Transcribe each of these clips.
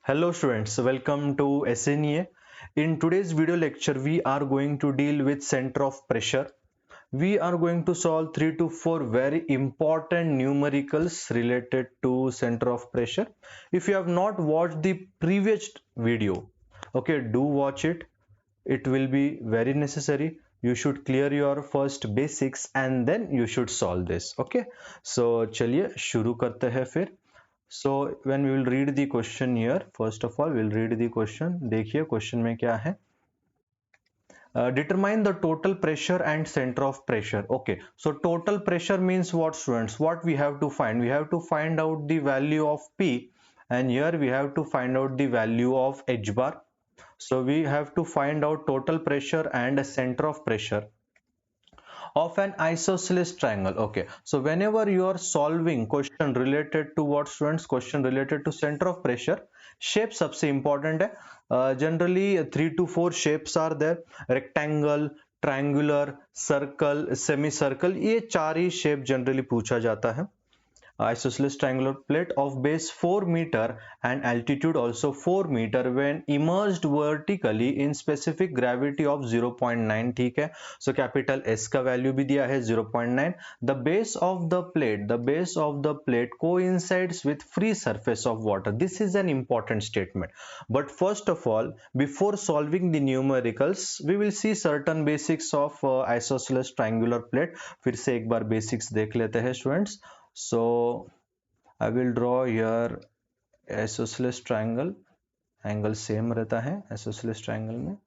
Hello students, welcome to SNEA. In today's video lecture, we are going to deal with center of pressure. We are going to solve 3 to 4 very important numericals related to center of pressure. If you have not watched the previous video, okay, do watch it. It will be very necessary. You should clear your first basics and then you should solve this. Okay, so चलिए शुरू करते हैं फिर. So when we will read the question here, first of all we'll read the question. देखिए question में क्या है. Determine the total pressure and center of pressure. Okay, so total pressure means what, students? What we have to find? We have to find out the value of P, and here we have to find out the value of H bar. So we have to find out total pressure and center of pressure of an isosceles triangle. Okay, so whenever you are solving question related to what, students? Question related to center of pressure, shape सबसे important है. Generally 3 to 4 shapes are there: rectangle, triangular, circle, semicircle. ये चार ही shape generally पूछा जाता है. Isosceles triangular plate of base 4 meter and altitude also 4 meter when immersed vertically in specific gravity of 0.9. ठीक है, so capital S का value भी दिया है 0.9. the base of the plate coincides with free surface of water. This is an important statement, but first of all, before solving the numericals, we will see certain basics of isosceles triangular plate. फिर से एक बार basics देख लेते हैं students. So I will draw here isosceles triangle. Angle same रहता है isosceles triangle में.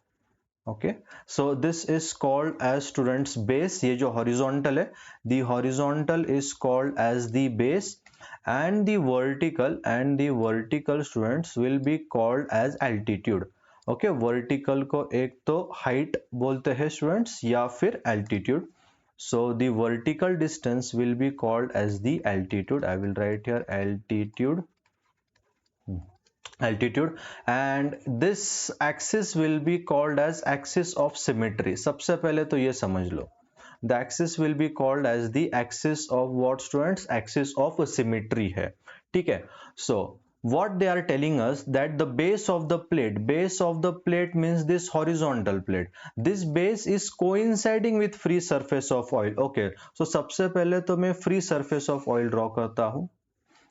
Okay, so this is called as, students, base. ये जो horizontal है, the horizontal is called as the base, and the vertical students will be called as altitude. Okay, vertical को एक तो height बोलते हैं students या फिर altitude. So the vertical distance will be called as the altitude. I will write here altitude. And this axis will be called as axis of symmetry. सबसे पहले तो ये समझ लो, the axis will be called as the axis of what, students? Axis of symmetry है. ठीक है, so what they are telling us that the base of the plate means this horizontal plate, this base is coinciding with free surface of oil. Okay, so सबसे पहले तो मैं free surface of oil draw करता हूँ.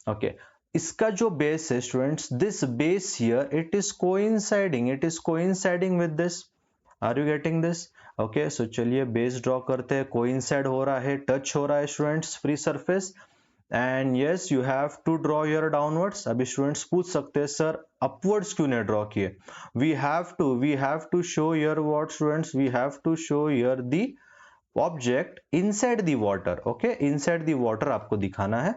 Okay, इसका जो base है, students, this base here, it is coinciding with this. Are you getting this? Okay, so चलिए base draw करते हैं. coincide हो रहा है, touch हो रहा है students, free surface. And yes, you have to draw here downwards. अभी students पूछ सकते हैं sir upwards क्यों नहीं draw किए? We have to show here what, students? We have to show here the object inside the water. Okay, inside the water आपको दिखाना है.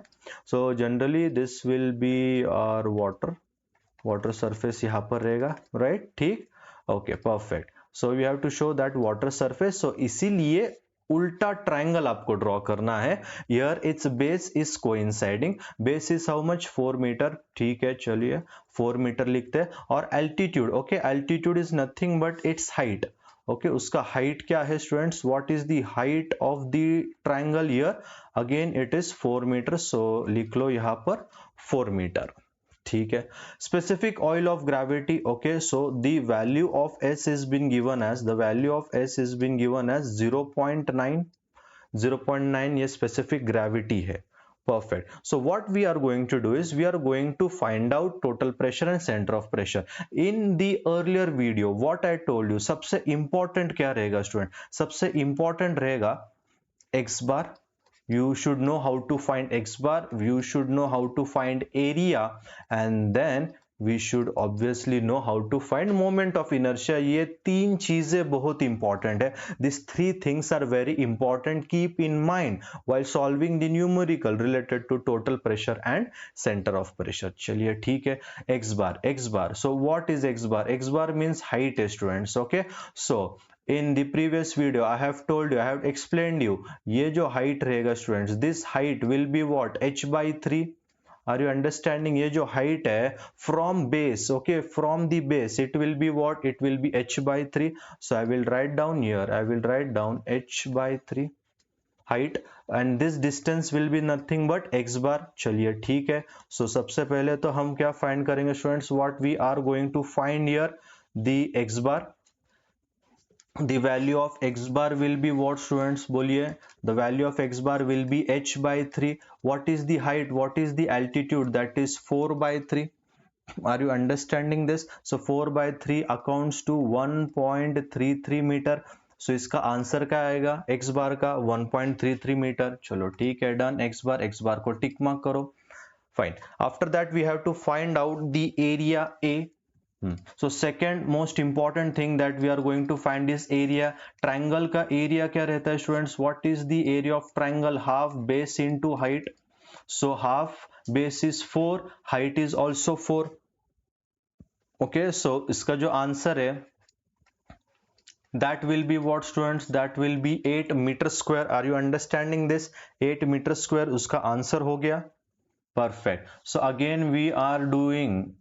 So generally this will be our water surface यहाँ पर रहेगा, right? ठीक. Okay, perfect. So we have to show that water surface. So इसीलिए उल्टा triangle आपको ड्रॉ करना है. Here its base is coinciding. Base is how much? 4 metre. ठीक है, चलिए 4 मीटर लिखते हैं. और altitude, okay, altitude is nothing but its height. Okay, उसका height क्या है students? What is the height of the triangle here? Again it is 4 meter. So लिख लो यहाँ पर 4 meter. ठीक है. Specific oil of gravity. Okay, so the value of S is been given as 0.9. 0.9 ये specific gravity है. Perfect. So what we are going to do is we are going to find out total pressure and center of pressure. In the earlier video, what I told you, सबसे important क्या रहेगा student? सबसे important रहेगा X bar. You should know how to find X bar. You should know how to find area, and then we should obviously know how to find moment of inertia. ये तीन चीजें बहुत important है. These three things are very important. Keep in mind while solving the numerical related to total pressure and center of pressure. चलिए ठीक है. X bar. So what is X bar? X bar means height, students. Okay, so in the previous video I have told you, I have explained you, ये जो height रहेगा students, this height will be what? H by 3. Are you understanding? ये जो height है from base, okay, from the base, it will be what? It will be H by 3. So I will write down here, I will write down H by 3. height, and this distance will be nothing but x bar. चलिए ठीक है. So सबसे पहले तो हम क्या find करेंगे students, what we are going to find here, the x bar. The value of x bar will be what students, बोलिए. The value of x bar will be h by 3. What is the height, what is the altitude, that is 4 by 3. Are you understanding this? So 4 by 3 accounts to 1.33 metre. सो इसका answer क्या आएगा x बार का 1.33 metre. चलो ठीक है, done. x bar को tick mark करो. Fine. After that we have to find out the area A. So second most important thing that we are going to find is area. Triangle का area क्या रहता है students? What is the area of triangle? Half base into height. So half base is 4, height is also 4. Okay, so इसका जो answer है that will be what students? That will be 8 meter square. Are you understanding this? 8 meter square उसका answer हो गया. Perfect. So again we are doing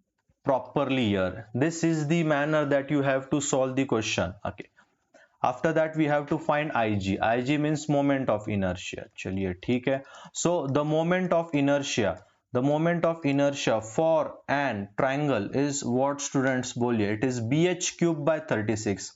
properly here. This is the manner that you have to solve the question. Okay. After that we have to find Ig. Ig means moment of inertia. चलिए ठीक है. So the moment of inertia. The moment of inertia for an triangle is what students, बोलिए. It is bh cube by 36.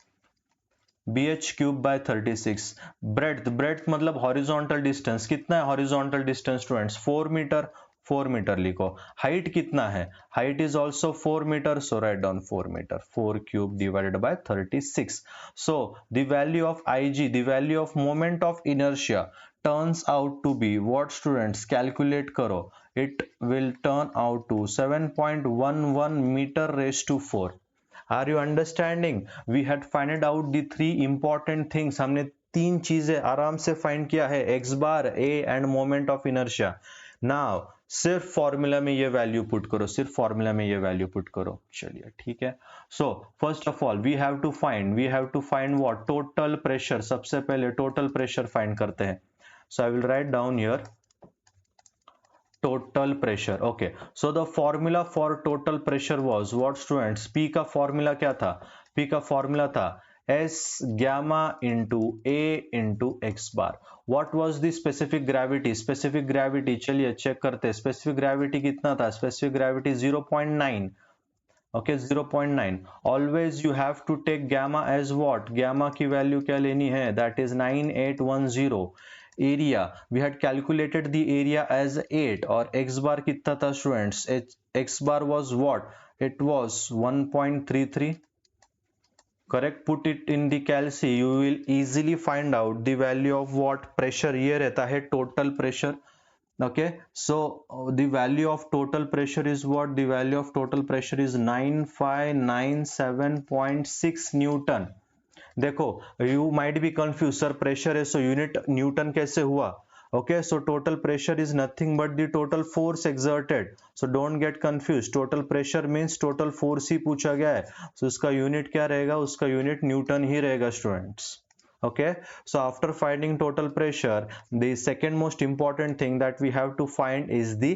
bh cube by 36. breadth मतलब horizontal distance. कितना है horizontal distance students? 4 metre. 4 metre लिखो. Height कितना है? Height is also 4 metre. So write down 4 metre. 4 cube divided by 36. So the value of Ig, the value of moment of inertia turns out to be what students? Calculate करो. It will turn out to 7.11 meter raised to 4. Are you understanding? We had find out the three important things. हमने तीन चीजें आराम से find किया है, x bar, a end moment of inertia. Now सिर्फ formula में ये वैल्यू पुट करो, सिर्फ फॉर्मूला में ये वैल्यू पुट करो. चलिए ठीक है. So first of all we have to find what? Total pressure. सबसे पहले टोटल प्रेशर फाइंड करते हैं. So I will write down here total pressure. Okay, so the formula for total pressure was what students? P का formula क्या था? P का formula था S gamma into A into x bar. What was the specific gravity? Specific gravity चलिए check करते हैं. Specific gravity कितना था? Specific gravity 0.9. Okay, 0.9. Always you have to take gamma as what? Gamma की value क्या लेनी है? That is 9810. Area, we had calculated the area as 8 और x bar कितना था students? X bar was what? It was 1.33. Correct. Put it in the calc. You will easily find out the value of what? Pressure. ये रहता है total pressure. Okay, so the value of total pressure is what? The value of total pressure is 9597.6 Newton. देखो, you might be confused, sir pressure है so unit Newton कैसे हुआ? Okay, so total pressure is nothing but the total force exerted. So don't get confused. Total pressure means total force ही पूछा गया है. So इसका unit क्या रहेगा? उसका unit Newton ही रहेगा students. Okay, so after finding total pressure, the second most important thing that we have to find is the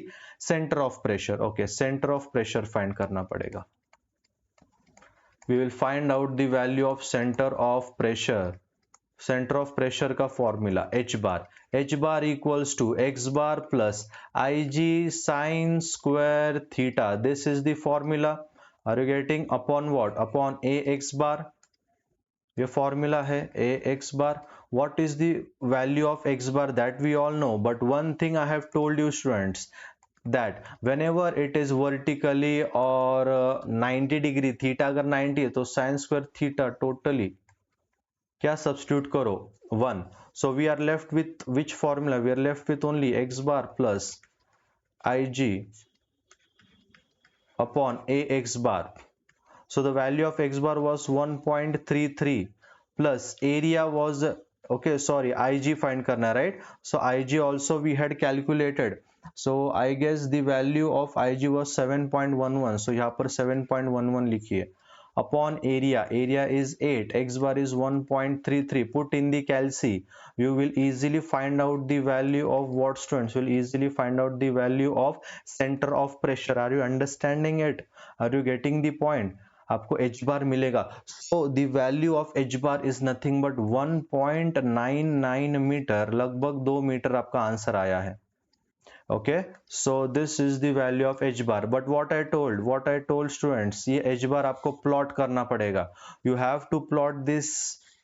center of pressure. Okay, center of pressure find करना पड़ेगा. We will find out the value of center of pressure. Center of pressure का formula h bar. H bar equals to x bar plus Ig sin square theta. This is the formula. Are you getting? Upon what? Upon ax bar. ये formula है ax bar. What is the value of x bar? That we all know. But one thing I have told you students, that whenever it is vertically or 90 degree, theta अगर 90 है तो sin square theta totally क्या substitute करो? 1. So we are left with which formula? We are left with only x bar plus Ig upon ax bar. So the value of x bar was 1.33 plus area was, okay, sorry, Ig find करना, right? So Ig also we had calculated. So I guess the value of Ig was 7.11. So यहाँ पर 7.11 लिखिए. Upon area, area is 8, x bar is 1.33. Put in the calc. You will easily find out the value of what students? Will easily find out the value of center of pressure. Are you understanding it? Are you getting the point? आपको h bar मिलेगा. So the value of h bar is nothing but 1.99 metre, लगभग 2 metre आपका answer आया है. Okay, so this is the value of h bar. But what I told students, ये h bar आपको plot करना पड़ेगा. You have to plot this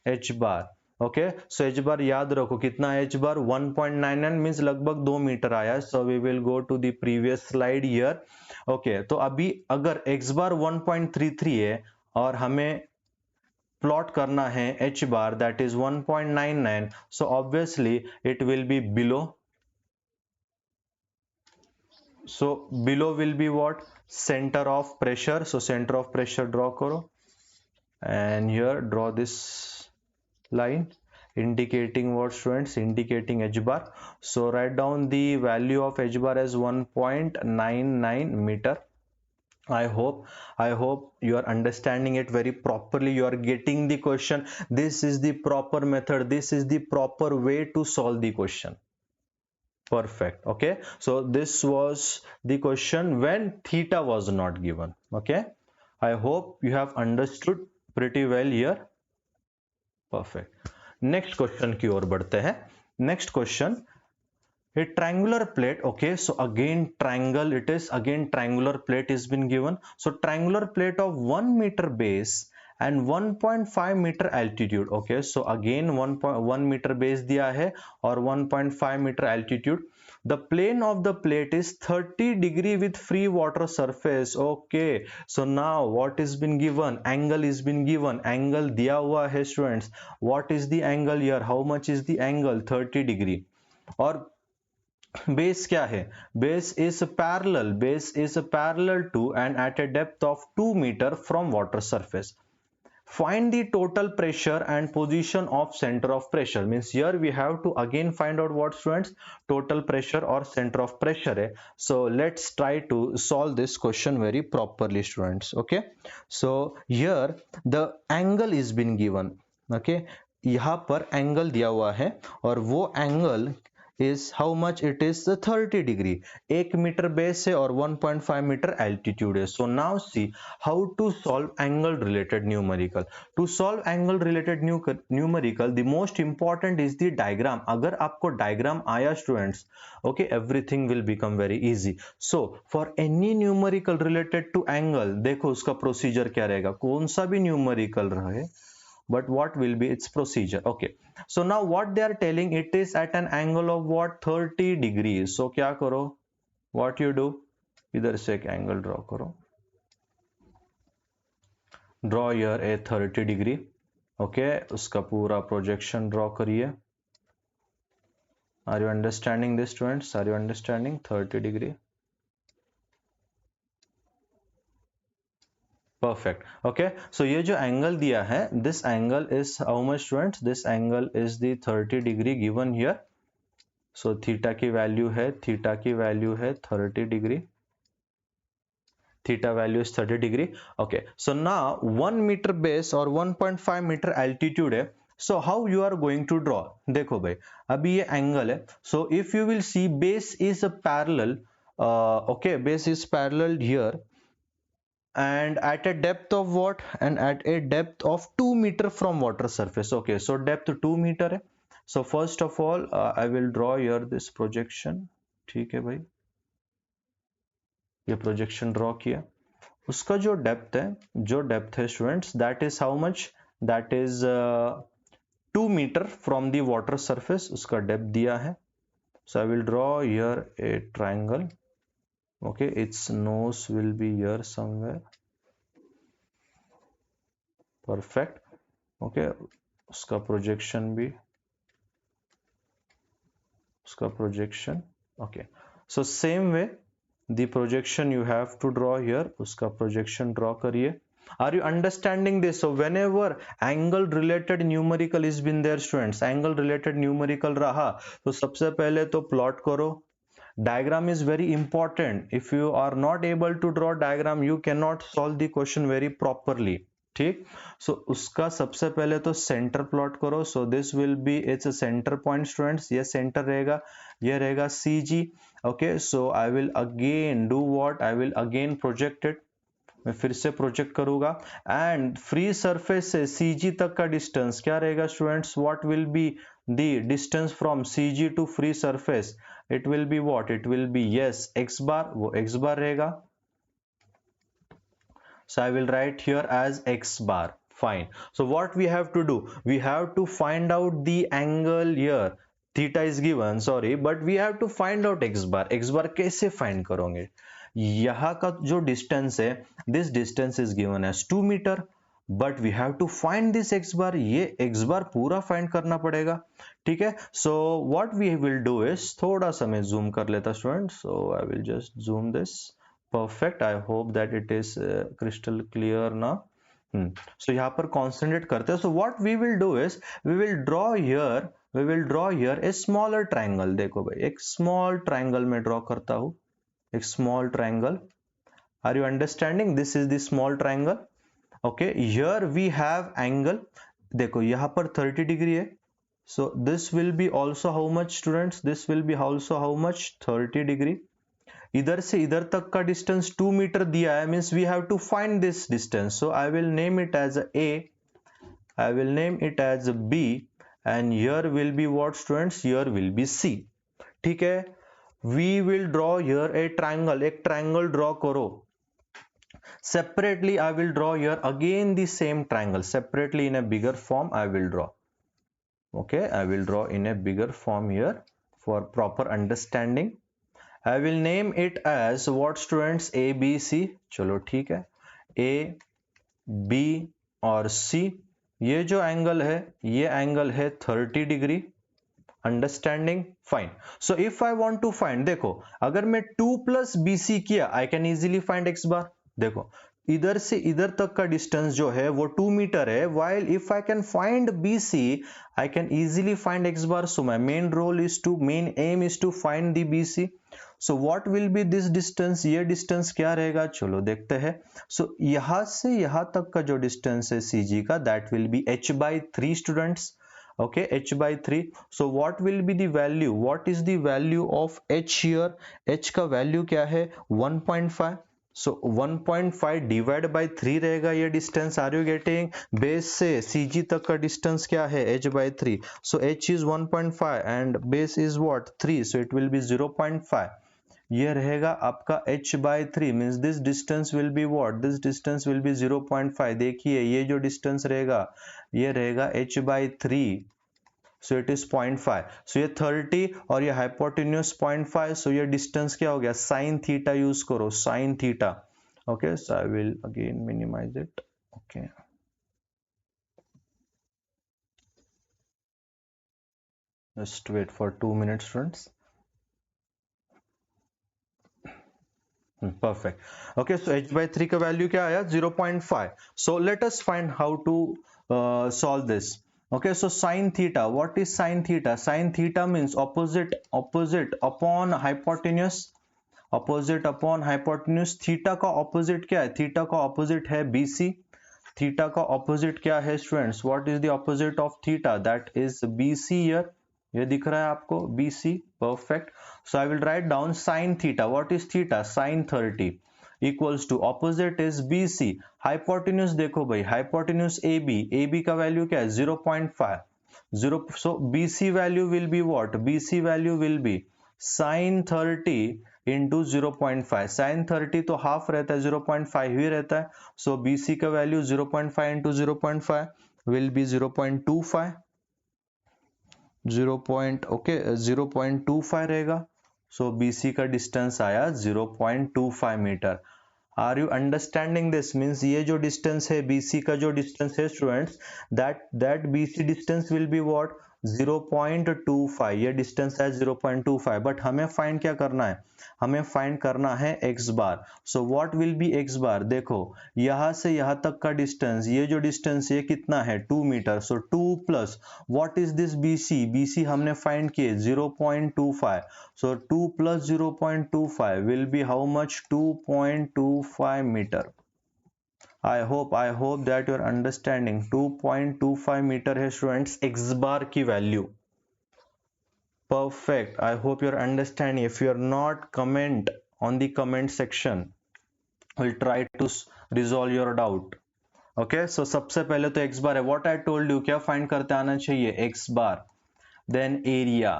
h bar. Okay, so h bar याद रखो कितना h bar 1.99 मीन्स लगभग 2 metre आया. So we will go to the previous slide here. Okay, तो अभी अगर x bar 1.33 है और हमें प्लॉट करना है h bar that is 1.99, so obviously it will be below. So below will be what? Center of pressure. So center of pressure draw karo, and here draw this line indicating what, students? Indicating h bar. So write down the value of h bar as 1.99 meter. I hope you are understanding it very properly. You are getting the question. This is the proper method. This is the proper way to solve the question. Perfect. Okay, so this was the question when theta was not given. Okay, I hope you have understood pretty well here. Perfect. Next question की ओर बढ़ते हैं. Next question, a triangular plate. Okay, so again triangle, it is again triangular plate is been given. So triangular plate of 1 meter base and 1.5 meter altitude. Okay, so again 1.1 meter base दिया है और 1.5 meter altitude. The plane of the plate is 30 degree with free water surface. Okay, so now what is been given? Angle is been given. Angle दिया हुआ है students. What is the angle here? How much is the angle? 30 degree. और base क्या है? Base is parallel to and at a depth of 2 meter from water surface. Find the total pressure and position of center of pressure. Means here we have to again find out what, students? Total pressure or center of pressure है. So let's try to solve this question very properly, students. Okay, so here the angle is been given. Okay, यहाँ पर angle दिया हुआ है और वो angle is how much? It is 30 degree. 1 metre base है और 1.5 मीटर एल्टीट्यूड है. So now see how to solve angle related numerical. To solve angle related numerical the most important is the diagram. अगर आपको diagram आया students, okay, everything will become very easy. So for any numerical related to angle, देखो उसका procedure क्या रहेगा. कौन सा भी न्यूमेरिकल रहे, but what will be its procedure? Okay, so now what they are telling, it is at an angle of what? 30 degrees. So क्या करो, what you do, इधर से एक एंगल ड्रॉ करो. Draw here a 30 degree. okay, उसका पूरा projection draw करिए. are you understanding this, students? are you understanding 30 degree? Perfect. Okay, so ये जो एंगल दिया है, this angle is how much, students? This angle is the 30 degree given here. So theta की value है 30 degree. Theta value is 30 degree. Okay, so now 1 meter base और 1.5 meter altitude है. So how you are going to draw? देखो भाई, अभी ये angle है. So if you will see, base is a parallel. Okay, base is parallel here. And at a depth of what? And at a depth of 2 meter from water surface. Okay, so depth 2 meter है. So first of all I will draw here this projection. ठीक है भाई, ये projection draw किया. उसका जो depth है students, that is how much? That is 2 metre from the water surface. उसका डेप्थ दिया है. So I will draw here a triangle. okay, its nose will be here somewhere. perfect. okay, उसका projection भी, उसका projection. okay, so same way the projection you have to draw here. उसका projection draw करिए. Are you understanding this? So whenever angle related numerical is been there, students, angle related numerical रहा तो सबसे पहले तो plot करो. Diagram is very important. If you are not able to draw diagram, you cannot solve the question very properly. ठीक, so उसका सबसे पहले तो सेंटर प्लॉट करो. so this will be its a center point, students. ये centre रहेगा, ये रहेगा CG. okay, so I will again do what? I will again project it. मैं फिर से प्रोजेक्ट करूंगा एंड फ्री सरफेस से CG तक का डिस्टेंस क्या रहेगा students, what will be the distance from CG to free surface, it will be what, it will be yes x bar, वो x बार रहेगा. So I will write here as x bar. Fine. So what we have to do? We have to find out the angle here. Theta is given, sorry, but we have to find out x bar. X bar कैसे find करोगे? यहाँ का जो distance है, this distance is given as 2 meter. But we have to find this x bar. ये x bar पूरा find करना पड़ेगा. ठीक है? So what we will do is, थोड़ा सा मैं zoom कर लेता students. So I will just zoom this. Perfect. I hope that it is crystal clear now. So यहाँ पर concentrate करते हैं. So what we will do is we will draw here a smaller triangle. देखो भाई एक small triangle मैं draw करता हूँ, एक small triangle. Are you understanding? This is the small triangle. Okay, here we have angle. देखो यहाँ पर 30 degree है. So this will be also how much students? This will be also how much? 30 degree. इधर से इधर तक का distance 2 metre दिया है, means we have to find this distance. So I will name it as A, I will name it as B and here will be what students, here will be C. ठीक है, we will draw here a triangle, एक triangle draw करो. Separately I will draw here again the same triangle, separately in a bigger form I will draw. Okay, I will draw in a bigger form here for proper understanding. I will name it as what students, A B C. चलो ठीक है, A B और C. ये जो angle है, ये angle है 30 degree. Understanding? Fine. So if I want to find, देखो अगर मैं 2 प्लस BC किया, I can easily find x bar. देखो इधर से इधर तक का डिस्टेंस जो है वो 2 मीटर है, while if I can find BC I can easily find x bar. So my main aim is to find the BC. So what will be this distance? ये डिस्टेंस क्या रहेगा, चलो देखते हैं. So यहाँ से यहाँ तक का जो डिस्टेंस है CG का, that will be h/3 students. Okay, h/3. So what will be the value? What is the value of h here? h का वैल्यू क्या है, 1.5. So 1.5 डिवाइड बाई 3 रहेगा ये distance. Are you getting? Base से CG तक का distance क्या है, h/3. So h is 1.5 and base is what, 3. So it will be 0.5. ये रहेगा आपका h/3, means this distance will be what, this distance will B 0.5. देखिए ये जो डिस्टेंस रहेगा ये रहेगा h/3. So it is 0.5. सो ये 30 और ये हाइपोटेन्यूज 0.5. सो ये डिस्टेंस क्या हो गया, साइन थीटा यूज करो, sine theta. Okay, so I will again minimise it. Okay, just wait for 2 minutes students. Perfect. Okay, so h/3 का वैल्यू क्या आया, 0.5. So let us find how to solve this. Okay, so sin theta, what is sin theta? Sin theta means opposite upon hypotenuse. Opposite upon hypotenuse. Theta का opposite क्या है, theta का opposite है BC. Theta का opposite क्या है students, what is the opposite of theta, that is BC here. ये दिख रहा है आपको BC. Perfect. So I will write down sine theta. What is theta, sine 30 equals to opposite is BC. Hypotenuse देखो भाई, hypotenuse AB का value क्या है, 0.5. 0. So BC value will be what, BC value will be sine 30 into 0.5. Sine 30 तो half रहता है, 0.5 ही रहता है. सो BC का वैल्यू 0.5 इंटू 0.5 विल बी 0.25. 0.25 रहेगा. सो BC का डिस्टेंस आया 0.25 metre. Are you understanding this? Means ये जो डिस्टेंस है BC का, जो डिस्टेंस है students, that BC distance will be what, 0.25. ये डिस्टेंस है 0.25. बट हमें फाइंड क्या करना है, हमें फाइंड करना है x bar. So what will be x bar, देखो यहां से यहां तक का डिस्टेंस, ये जो डिस्टेंस ये कितना है, 2 metre. So 2 plus what is this BC हमने फाइंड किए 0.25. So 2 plus 0.25 will be how much, 2.25 metre. I hope that you are understanding. 2.25 metre है स्टूडेंट्स x बार की वैल्यू. Perfect. I hope you are understanding. If you are not, comment on the comment section. Will try to resolve your doubt. Okay, so सबसे पहले तो X bar है, what I told you, क्या find करते आना चाहिए, X bar, then area,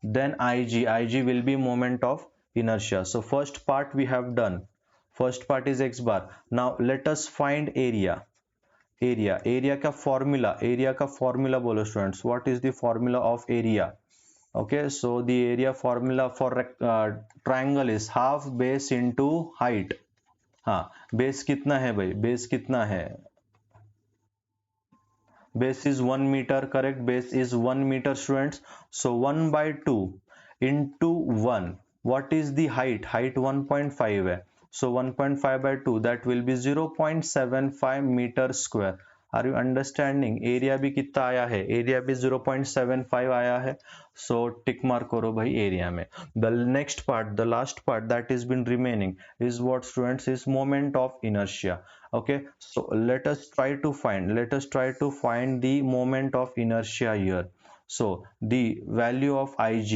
then ig will be moment of inertia. So first part we have done, first part is x bar. Now let us find area. area का formula बोलो students, what is the formula of area? Okay, so the area formula for triangle is half base into height. हाँ, base कितना है भाई, base कितना है, base is 1 meter, correct, base is 1 meter students. So 1 by 2 into 1, what is the height, height 1.5 है, so 1.5 by 2, that will be 0.75 meter square. Are you understanding, area भी कितना आया है, एरिया भी 0.75 आया है, सो टिक मार्क करो भाई एरिया में। The next part, the last part that is been remaining is what students, is moment of inertia. Okay, so let us try to find the moment of inertia here. So the value of ig,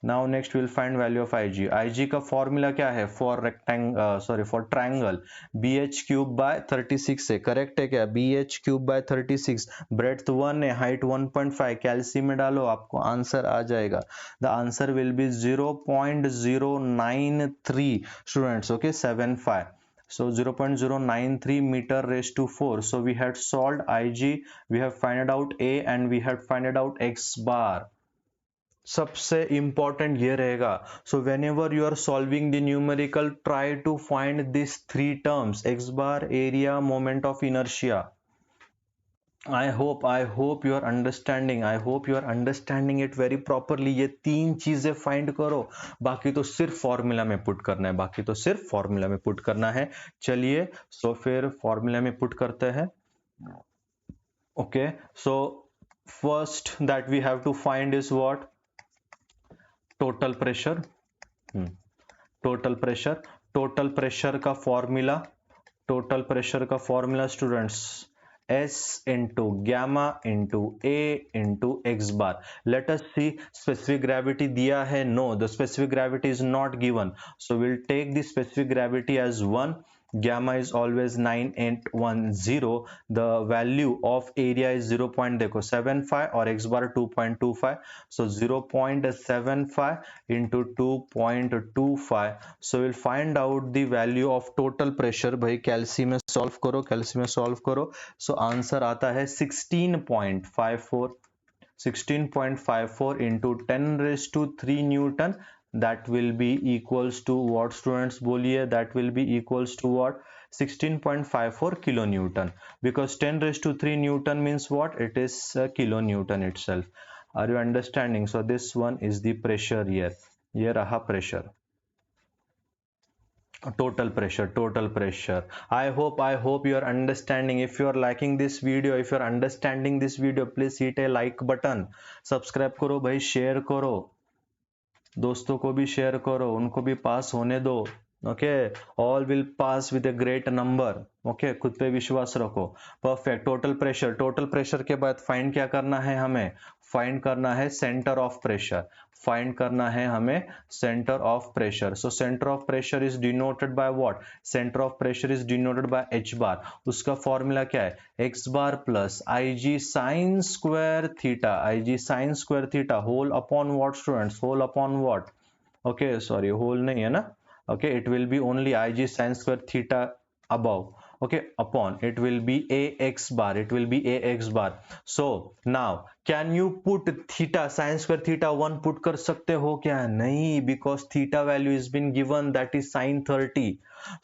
now next we'll find value of ig का formula क्या है, for rectangle for triangle, bh cube by 36 है, correct है क्या, bh cube by 36, breadth 1 है, height 1.5, कैल्सी में डालो आपको आंसर आ जाएगा, the answer will B 0.093 students, okay 75, so 0.093 meter raised to 4. So we had solved ig, we have found out a, and we have found out x bar. सबसे important ये रहेगा, so whenever you are solving the numerical, try to find this three terms, x bar, area, moment of inertia. I hope you are understanding it very properly. ये तीन चीजें find करो, बाकी तो सिर्फ फॉर्मूला में पुट करना है, चलिए सो फिर फॉर्मूला में पुट करते हैं। Okay, so first that we have to find is what, total pressure. Total pressure का formula students, S into gamma into A into x bar. Let us see, specific gravity दिया है, no, the specific gravity is not given, so we'll take the specific gravity as 1, gamma is always 9810, the value of area is 0.75 और x bar 2.25, so 0.75 into 2.25, so we'll find out the value of total pressure। भाई कैल्सी में solve करो, so answer आता है 16.54 into 10 raised to 3 Newton, that will be equals to what students, बोलिए, that will be equals to what, 16.54 kilonewton, because 10 raised to 3 newton means what, it is kilonewton itself। are you understanding? So this one is the pressure here, ये रहा pressure, total pressure। I hope you are understanding. If you are liking this video, if you are understanding this video, please hit a like button, subscribe करो भाई, share करो, दोस्तों को भी share करो, उनको भी पास होने दो। Okay, all will pass with a great number. Okay, खुद पे विश्वास रखो। परफेक्ट, टोटल प्रेशर के बाद फाइंड क्या करना है हमें, फाइंड करना है centre of pressure, so centre of pressure is denoted by what, centre of pressure is denoted by H bar. उसका फॉर्मूला क्या है, X bar plus I G sine square theta, whole upon what students, whole upon what, okay sorry whole नहीं है ना, okay, it will be only ig sin square theta above, okay, upon it will be ax bar, so now can you put theta sin square theta 1 put कर सकते हो क्या, नहीं, because theta value is been given, that is sin 30,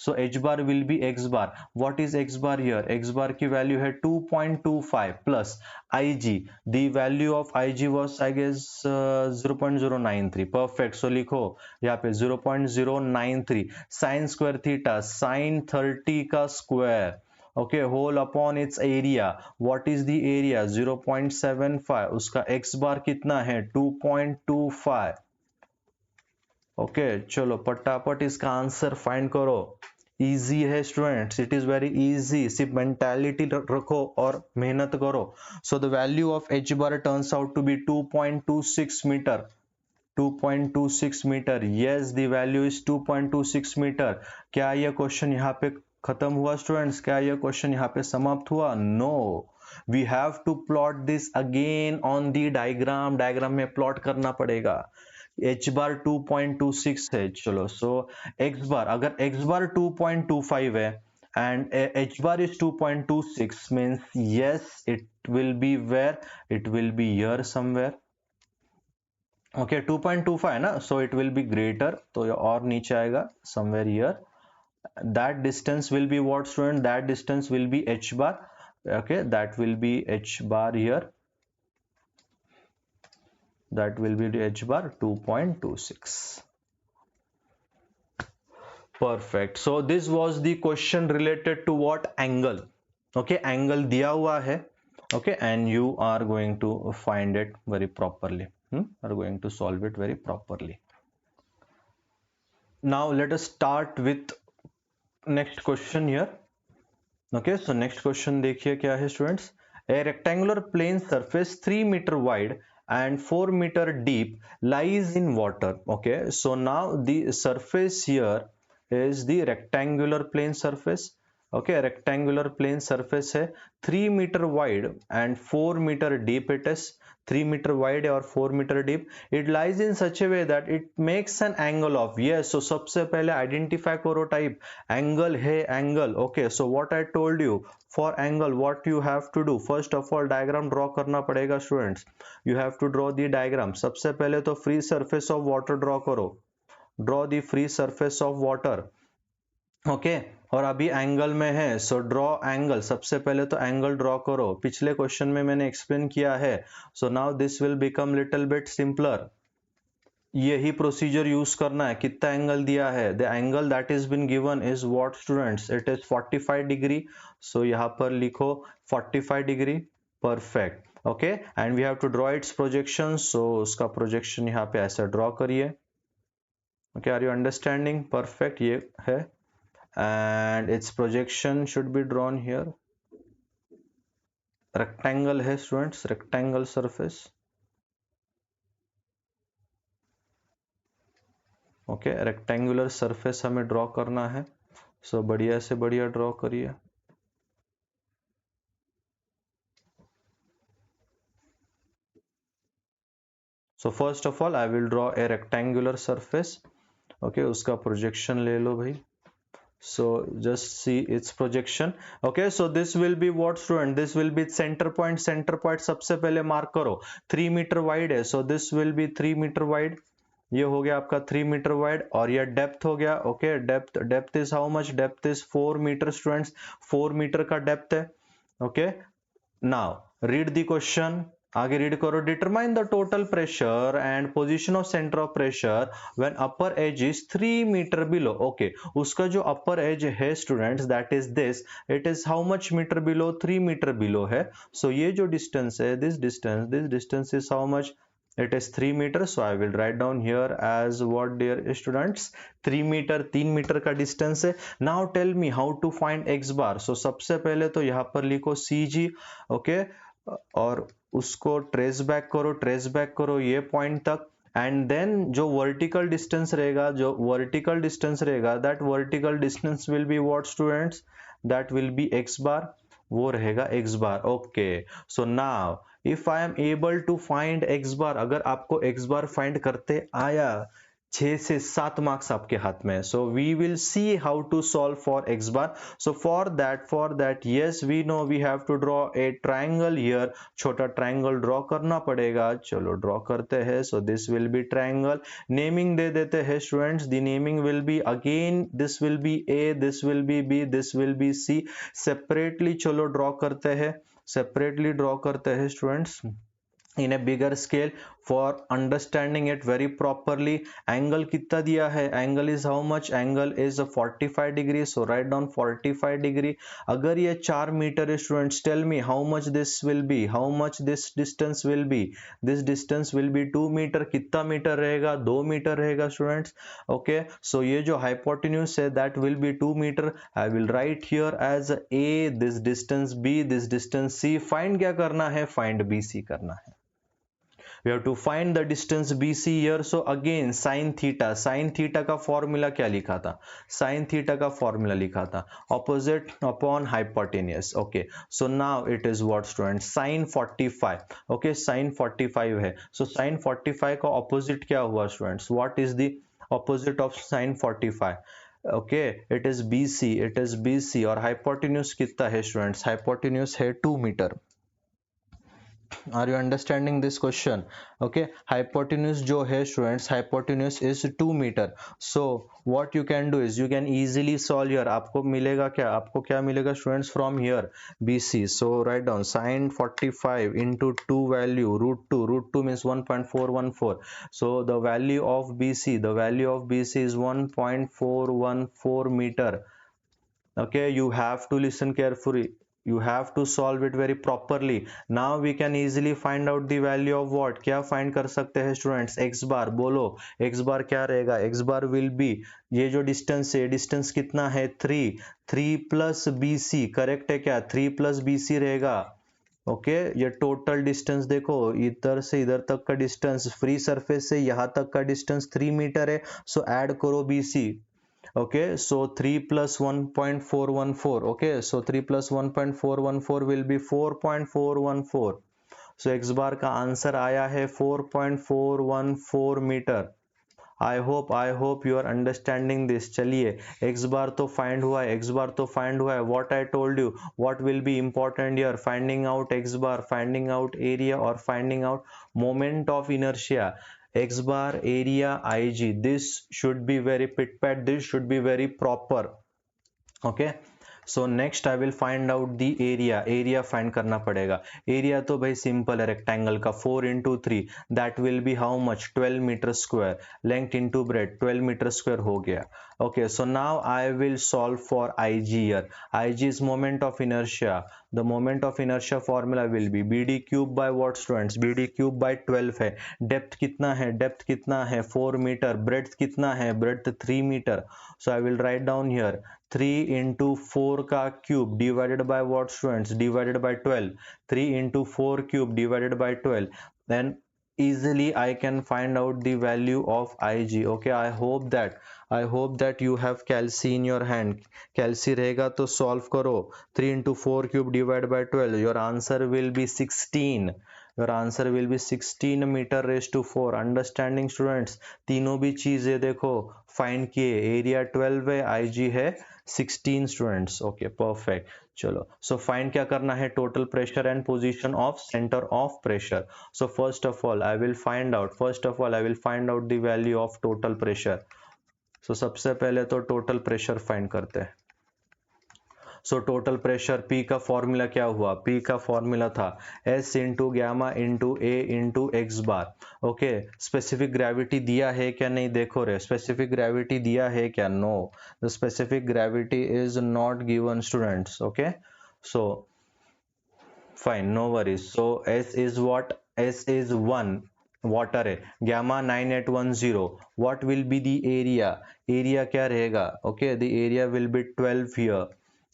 so h bar will be x bar, what is x bar here, x bar की value है 2.25 plus ig, the value of ig was I guess 0.093, perfect, so लिखो यहाँ पे 0.093 sin square theta sin 30 का square, okay, whole upon its area, what is the area 0.75, उसका x बार कितना है 2.25, okay, चलो पटापट इसका आंसर फाइंड करो, इजी है students, it is very easy, सिर्फ मेंटालिटी रखो और मेहनत करो। So the value of h bar turns out to be 2.26 metre, 2.26 metre, yes the value is 2.26 metre. क्या यह क्वेश्चन यहाँ पे खत्म हुआ स्टूडेंट्स? क्या यह क्वेश्चन यहाँ पे समाप्त हुआ? No, we have to plot this again on the diagram. Diagram में प्लॉट करना पड़ेगा। h बार 2.26 है, चलो सो x बार, अगर x बार 2.25 है and h bar is 2.26 means yes it will be where, it will be here somewhere. okay 2.25 ना, so it will be greater, तो ये और नीचे आएगा somewhere here. that distance will be what student? that distance will be h bar. okay, that will be h bar here, that will be h bar 2.26. perfect. so this was the question related to what? angle. okay, angle दिया हुआ है, okay, and you are going to find it very properly, are going to solve it very properly. now let us start with next question here. okay, so next question देखिए क्या है students. a rectangular plane surface 3 meter wide and 4 meter deep lies in water. okay, so now the surface here is the rectangular plane surface. okay, rectangular plane surface है, 3 meter wide and 4 meter deep it is. 3 meter wide और 4 meter deep. it lies in such a way that it makes an angle of, yes, so सबसे पहले identify करो type. angle है angle. okay, so what I told you, for angle what you have to do, first of all diagram draw करना पड़ेगा students. you have to draw the diagram. सबसे पहले तो free surface of water draw करो. draw the free surface of water. Okay और अभी angle में है, सो ड्रॉ एंगल. सबसे पहले तो एंगल ड्रॉ करो. पिछले क्वेश्चन में मैंने एक्सप्लेन किया है. So now this will become little bit simpler. यही प्रोसीजर यूज करना है. कितना एंगल दिया है? The angle that is been given is what students? It is 45 degree. सो यहाँ पर लिखो 45 degree. Perfect. Okay, and we have to draw its projection. So उसका प्रोजेक्शन यहाँ पे ऐसा ड्रॉ करिए. Okay, are you understanding? Perfect, ये है and its projection should be drawn here. rectangle है students, rectangle surface. okay, rectangular surface हमें draw करना है. so बढ़िया से बढ़िया draw करिए. so first of all I will draw a rectangular surface. okay, उसका projection ले लो भाई. so just see its projection. okay, so this will be what student? this will be center point. center point सबसे पहले mark करो. 3 metre wide है, so this will be 3 metre wide. ये हो गया आपका 3 मीटर वाइड. और ये डेप्थ हो गया. Okay, depth is how much? Depth is 4 metre students. 4 metre का डेप्थ है. Okay, now read the question. आगे रीड करो. Determine the total pressure and position of centre of pressure when upper edge is 3 metre below. Okay, उसका जो upper edge है students that is this. It is how much metre below? 3 metre below है. So ये जो distance है, this distance is how much? it is 3 meter. so I will write down here as what, dear students? 3 meter, 3 metre का distance है. now tell me how to find x bar. so सबसे पहले तो यहाँ पर लिखो CG. Okay, और उसको ट्रेस बैक करो ये पॉइंट तक. एंड देन जो वर्टिकल डिस्टेंस रहेगा, that vertical distance will be what students? That will be x bar. वो रहेगा x bar. Okay, so now if I am able to find x bar, अगर आपको x बार find करते आया, 6 से 7 marks आपके हाथ में. So we will see how to solve for x bar. So for that yes we know we have to draw a triangle here. छोटा triangle draw करना पड़ेगा. चलो ड्रॉ करते हैं. So this will be triangle. Naming दे देते हैं students. The naming will be again, this will be A, this will be B, this will be C. Separately चलो ड्रॉ करते हैं. Students in a bigger scale for understanding it very properly. angle कितना दिया है? angle is how much? angle is 45 degree. so write down 45 degree. अगर ये 4 metre है students, tell me how much this will be, how much this distance will be? this distance will be 2 metre. कितना metre रहेगा? 2 metre रहेगा students. okay, so ये जो hypotenuse है that will be 2 metre. I will write here as A, this distance B, this distance C. find क्या करना है? find BC करना है. we have to find the distance BC here. So again sin theta का formula क्या लिखा था, sin theta का फॉर्मूला लिखा था opposite upon hypotenuse. Okay, so now it is what students, sin 45. Okay, sin 45 है, so sin 45 का opposite क्या हुआ students, what is the opposite of sin 45? Okay, it is BC और hypotenuse कितना है students, hypotenuse है 2 metre. Are you understanding this question? Okay, hypotenuse जो है students, hypotenuse is 2 meter. So what you can do is you can easily solve here. आपको मिलेगा क्या, आपको क्या मिलेगा students from here BC. So write down sin 45 into 2 value root 2 means 1.414. So the value of BC is 1.414 meter. Okay, you have to listen carefully, you have to solve it very properly. Now we can easily find out the value of what, क्या find कर सकते हैं students, x bar. बोलो x bar क्या रहेगा, x bar will be, ये जो distance है, distance कितना है 3 plus BC, करेक्ट है क्या, 3 plus BC रहेगा. ओके ये टोटल डिस्टेंस देखो, इधर से इधर तक का डिस्टेंस, फ्री सरफेस से यहाँ तक का डिस्टेंस 3 मीटर है. सो ऐड करो BC. Okay, so 3 plus 1.414. Okay, so 3 plus 1.414 will be 4.414. So x bar का आंसर आया है 4.414 metre. I hope you are understanding this. चलिए x bar तो find हुआ है, what I told you, what will be important here, finding out x bar, finding out area or finding out moment of inertia. X bar, area, Ig, this should be very pit-pat, this should be very proper. Okay, so next I will find out the area find करना पड़ेगा. area तो भाई simple है, rectangle का 4 into 3, that will be how much, 12 meter square. length into breadth 12 meter square हो गया. Okay, so now I will solve for Ig here. Ig is moment of inertia. The moment of inertia formula will be BD cube by what students, BD cube by 12 है. Depth कितना है 4 meter. Breadth कितना है, breadth 3 meter. So I will write down here 3 into 4 का cube divided by what students, divided by 12. 3 into 4 cube divided by 12. Then easily I can find out the value of Ig. Okay, I hope that you have calci in your hand. Calci रहेगा तो solve करो. 3 into 4 cube divided by 12. Your answer will be 16. Your answer will be 16 meter raised to 4. Understanding students? तीनों भी चीजें देखो find किए. Area 12 है, IG है 16 students. Okay, perfect. चलो, so find क्या करना है, total pressure and position of center of pressure. So first of all I will find out the value of total pressure. So सबसे पहले तो total pressure find करते हैं. सो टोटल प्रेशर P का formula क्या हुआ, P का formula था S into gamma into A into x bar. Okay, specific gravity दिया है क्या, नहीं देखो रे, स्पेसिफिक ग्रेविटी दिया है क्या, no, the specific gravity is not given students. Okay, so fine, no worries. So S is what, S is 1 water है, gamma 9810. What will be the area क्या रहेगा, okay, the area will be 12 here.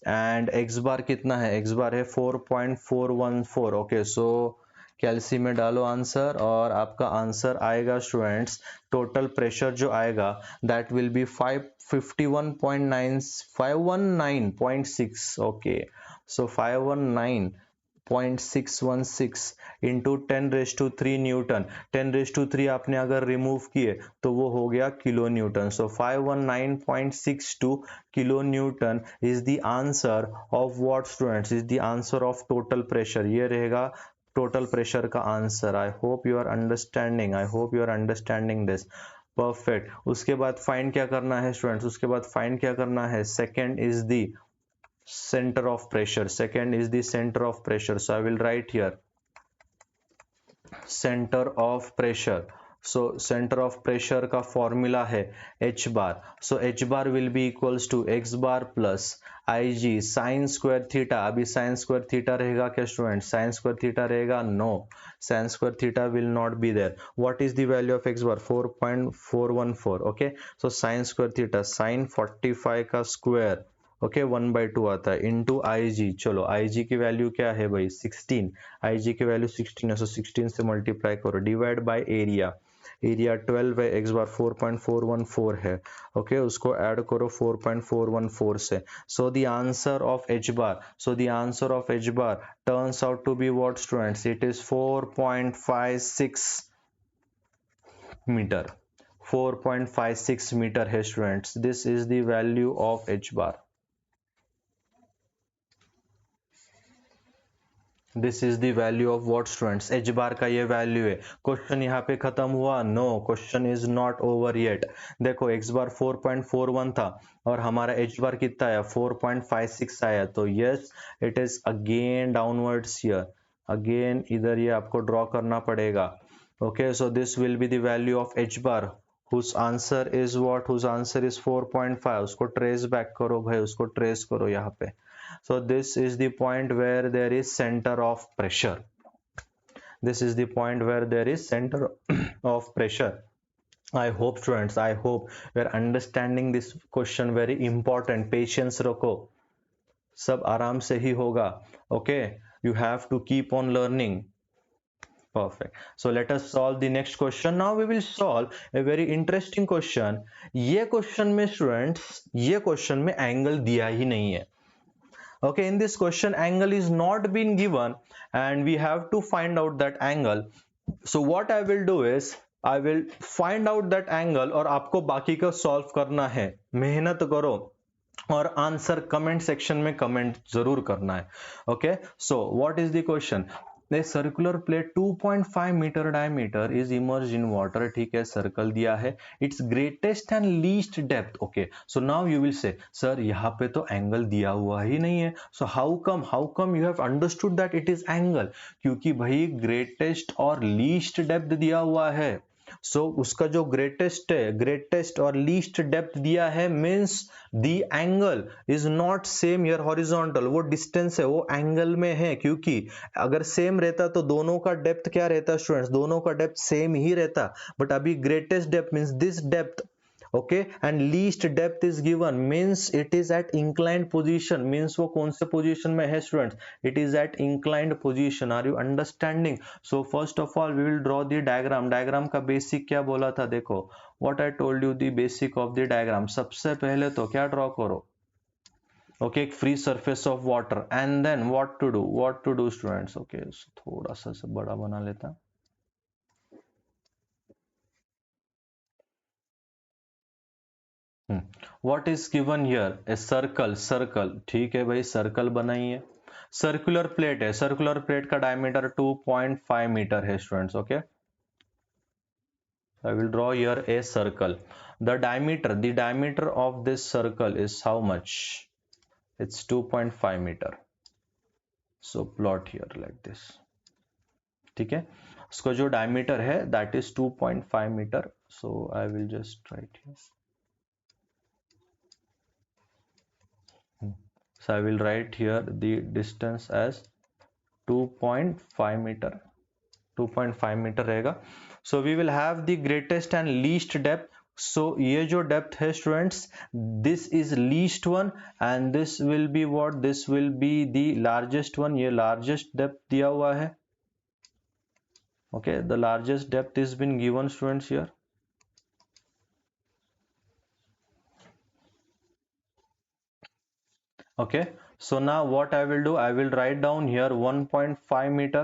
And X bar कितना है, X bar है 4.414. Okay, सो कैल्सी में डालो answer और आपका आंसर आएगा स्टूडेंट्स, टोटल प्रेशर जो आएगा that will be 519.6. Okay, so 519.616 into 10⁻³ newton. 10⁻³ आपने अगर रिमूव किए तो वो हो गया kilo newton. So 519.62 kilo newton is the answer of what students, is the answer of total pressure. ये रहेगा टोटल प्रेशर का आंसर. I hope you are understanding this. Perfect. उसके बाद फाइंड क्या करना है students, second is the center of pressure. So I will write here center of pressure. So center of pressure का फॉर्मूला है H bar. So H bar will be equals to x bar plus Ig sin square theta. अभी sin square theta रहेगा क्या student, sin square theta रहेगा, no, sin square theta will not be there. What is the value of x bar, 4.414. okay, so sin square theta, sin 45 का square okay 1/2 आता है into आई जी। चलो आई जी की value क्या है भाई 16, आई जी की वैल्यू 16 है, सो 16 से मल्टीप्लाई करो, डिवाइड बाय एरिया, एरिया 12 है, एक्स बार 4.414 है। ओके उसको ऐड करो 4.414 से। So the answer of h bar, so the answer of h bar turns out to be what students, it is 4.56 metre, 4.56 metre है students. This is the value of h bar, this is the value of what students, h bar का ये value है। Question यहाँ पे खत्म हुआ? No, question is not over yet. देखो x bar 4.41 था और हमारा एच बार कितना आया 4.56 आया, तो yes it is again downwards here, again इधर ये आपको ड्रॉ करना पड़ेगा। Okay so this will be the value of h bar whose answer is what, whose answer is 4.5। उसको ट्रेस बैक करो भाई, उसको ट्रेस करो यहाँ पे। So this is the point where there is center of pressure, this is the point where there is center of pressure। I hope students, I hope you are understanding this question, very important, patience रखो, सब आराम से ही होगा। Okay, you have to keep on learning। Perfect. So let us solve the next question. Now we will solve a very interesting question। ये question में students, ये question में angle दिया ही नहीं है। Okay, in this question angle is not been given and we have to find out that angle। So what I will do is I will find out that angle और आपको बाकी का solve करना है। मेहनत करो और आंसर कमेंट सेक्शन में कमेंट जरूर करना है। Okay so what is the question, a circular plate 2.5 meter diameter is immersed in water। ठीक है सर्कल दिया है, its greatest and least depth। Okay so now you will say sir यहाँ पे तो एंगल दिया हुआ ही नहीं है, so how come you have understood that it is angle, क्योंकि भाई ग्रेटेस्ट और लीस्ट डेप्थ दिया हुआ है। सो उसका जो ग्रेटेस्ट है, ग्रेटेस्ट और लीस्ट डेप्थ दिया है, means the angle is not same here horizontal, वो डिस्टेंस है वो एंगल में है, क्योंकि अगर सेम रहता तो दोनों का डेप्थ क्या रहता स्टूडेंट्स, दोनों का डेप्थ सेम ही रहता, बट अभी greatest depth means this depth. Okay and least depth is given means it is at inclined position, means वो कौन से पोजीशन में है students, it is at inclined position. Are you understanding? So first of all we will draw the diagram. Diagram का basic क्या बोला था, देखो what I told you, the basic of the diagram. सबसे पहले तो क्या ड्रॉ करो, ओके एक free surface of water, and then what to do students. Okay थोड़ा सा बड़ा बना लेता, what is given here, a circle, circle ठीक है भाई सर्कल बनाइए। सर्कुलर प्लेट है, सर्कुलर प्लेट का डायमीटर 2.5 मीटर है students. Okay I will draw here a circle, the diameter of this circle is how much, it's 2.5 metre. So plot here like this, ठीक है उसका जो डायमीटर है that is 2.5 metre. So I will just write here, so I will write here the distance as 2.5 meter, 2.5 meter रहेगा। so we will have the greatest and least depth। so ये जो depth है students, this is least one and this will be what, this will be the largest one। ये largest depth दिया हुआ है। okay the largest depth is been given students here। okay so now what I will do, I will write down here 1.5 meter,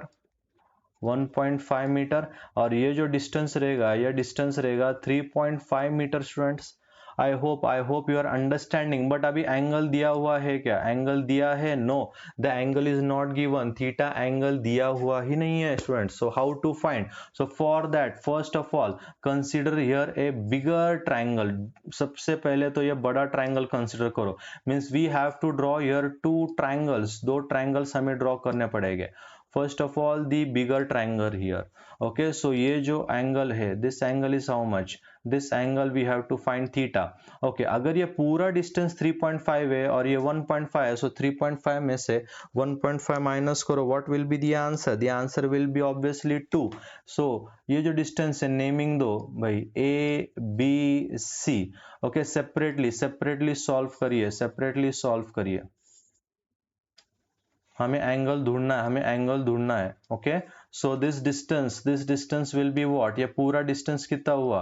1.5 metre, और ये जो distance रहेगा, ये distance रहेगा 3.5 metre students. I hope you are understanding. But अभी angle दिया हुआ है क्या, एंगल दिया है? No, the angle is not given, theta angle दिया हुआ ही नहीं है students. So how to find, so for that first of all consider here a bigger triangle. सबसे पहले तो ये बड़ा ट्राइंगल कंसिडर करो, means we have to draw here two triangles, दो ट्राइंगल्स हमें ड्रॉ करने पड़ेंगे। first of all the bigger triangle here। okay so ये जो angle है, this angle is how much, this angle we have to find theta. Okay, अगर ये पूरा डिस्टेंस 3.5 है और ये 1.5 है, सो 3.5 में से 1.5 माइनस करो, what will be the answer? The answer will be obviously 2। So ये जो डिस्टेंस है नेमिंग दो भाई, A B C. Okay, separately solve करिए, सेपरेटली सॉल्व करिए। हमें एंगल ढूंढना है। Okay, so this distance will be what? ये पूरा डिस्टेंस कितना हुआ?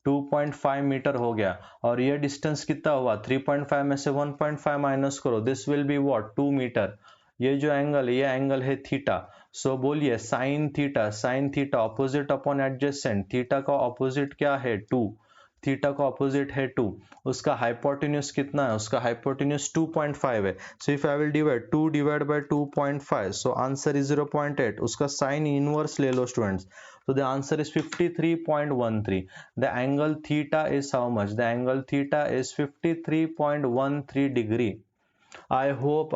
2.5 मीटर हो गया। और ये डिस्टेंस कितना हुआ? 3.5 में से 1.5 माइनस करो, this will be what? 2 metre. ये जो एंगल है, ये एंगल है थीटा। सो बोलिए sine theta opposite upon adjacent. Theta का ऑपोजिट क्या है? 2। थीटा का ऑपोजिट है 2। उसका हाइपोटेन्यूज कितना है? उसका हाइपोटेन्यूज 2.5 है। सो if I will divide 2 divide by 2.5, so answer is 0.8। उसका साइन इनवर्स ले लो students, so the answer is 53.13. The angle theta is how much? The angle theta is 53.13 degree. I hope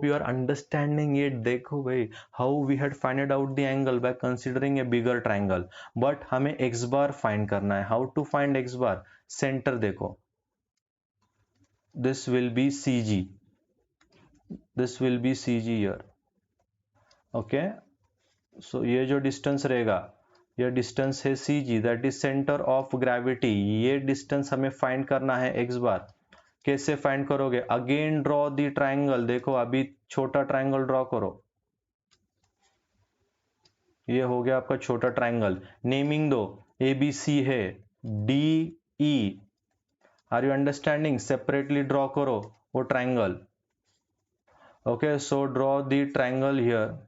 you are understanding it. देखो भाई, how we had find out the angle by considering a bigger triangle, but हमें x bar find करना है. How to find x bar? Center देखो, this will be CG, this will be CG here. Okay, so ये जो distance रहेगा, ये distance है CG, that is centre of gravity. ये डिस्टेंस हमें फाइंड करना है x बार। कैसे फाइंड करोगे? Again draw the triangle. देखो अभी छोटा ट्राइंगल ड्रॉ करो, ये हो गया आपका छोटा ट्राइंगल। नेमिंग दो, ABC है, DE। Are you understanding? Separately draw करो वो triangle. Okay, so draw the triangle here.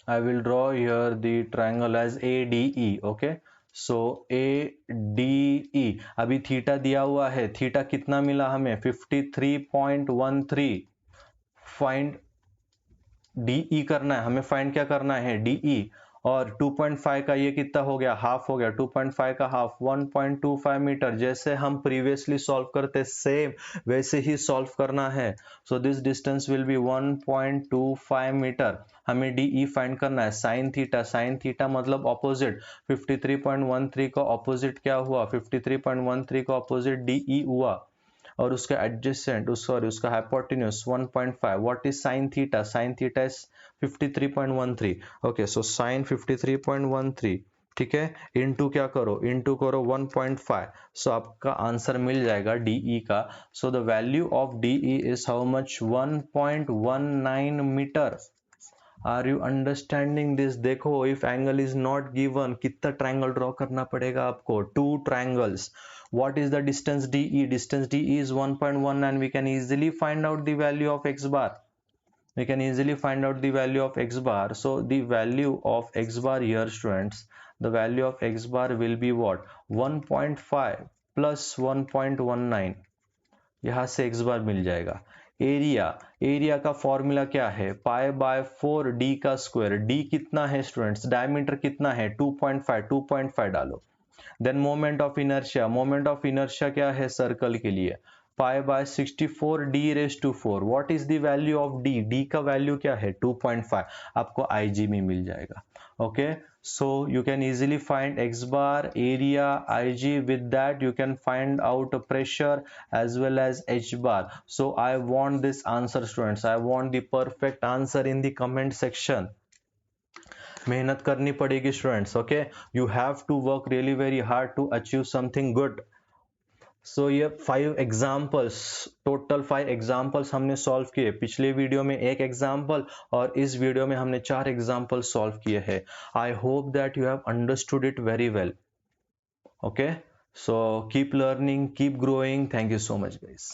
I will draw here the triangle as ADE. Okay, so ADE। अभी थीटा दिया हुआ है, थीटा कितना मिला हमें? 53.13। फाइंड DE करना है हमें, फाइंड क्या करना है? DE। और 2.5 का ये कितना हो गया? हाफ हो गया। 2.5 का हाफ 1.25 मीटर। जैसे हम प्रीवियसली सॉल्व करते सेम वैसे ही सॉल्व करना है। So this distance will be 1.25 metre. हमें DE फाइंड करना है। साइन थीटा मतलब ऑपोजिट। 53.13 का ऑपोजिट क्या हुआ? 53.13 का ऑपोजिट DE हुआ। और उसका एडजेसेंट, सॉरी उसका hypotenuse 1.5। What is sine theta? Sine theta is 53.13। Okay, so sine 53.13, ठीक है, इनटू क्या करो? इनटू करो 1.5। सो आपका आंसर मिल जाएगा DE का। So the value of DE is how much? 1.19 metre. Are you understanding this? देखो, if angle is not given, कितना ट्राइंगल ड्रॉ करना पड़ेगा आपको? 2 triangles. What is the distance DE? Distance DE is 1.1 and we can easily find out the value of x bar. We can easily find out the value of x bar. So the value of x bar here, students, the value of x bar will be what? 1.5 plus 1.19। यहाँ से x bar मिल जाएगा। Area का formula क्या है? Pi by 4 d का square. d कितना है students? Diameter कितना है? 2.5 डालो। देन मोमेंट ऑफ इनर्शिया क्या है सर्कल के लिए? Pi by 64 d⁴। What is the value of d का वैल्यू क्या है? 2.5। आपको IG में मिल जाएगा। Okay, so you can easily find x bar, area, IG. With that you can find out pressure as well as h bar. So I want this answer, students. I want the perfect answer in the comment section. मेहनत करनी पड़ेगी students. Okay, you have to work really very hard to achieve something good. So ये 5 examples, total 5 examples हमने solve किए। पिछले video में 1 example और इस वीडियो में हमने 4 एग्जाम्पल सॉल्व किए हैं। I hope that you have understood it very well. Okay, so keep learning, keep growing. Thank you so much guys.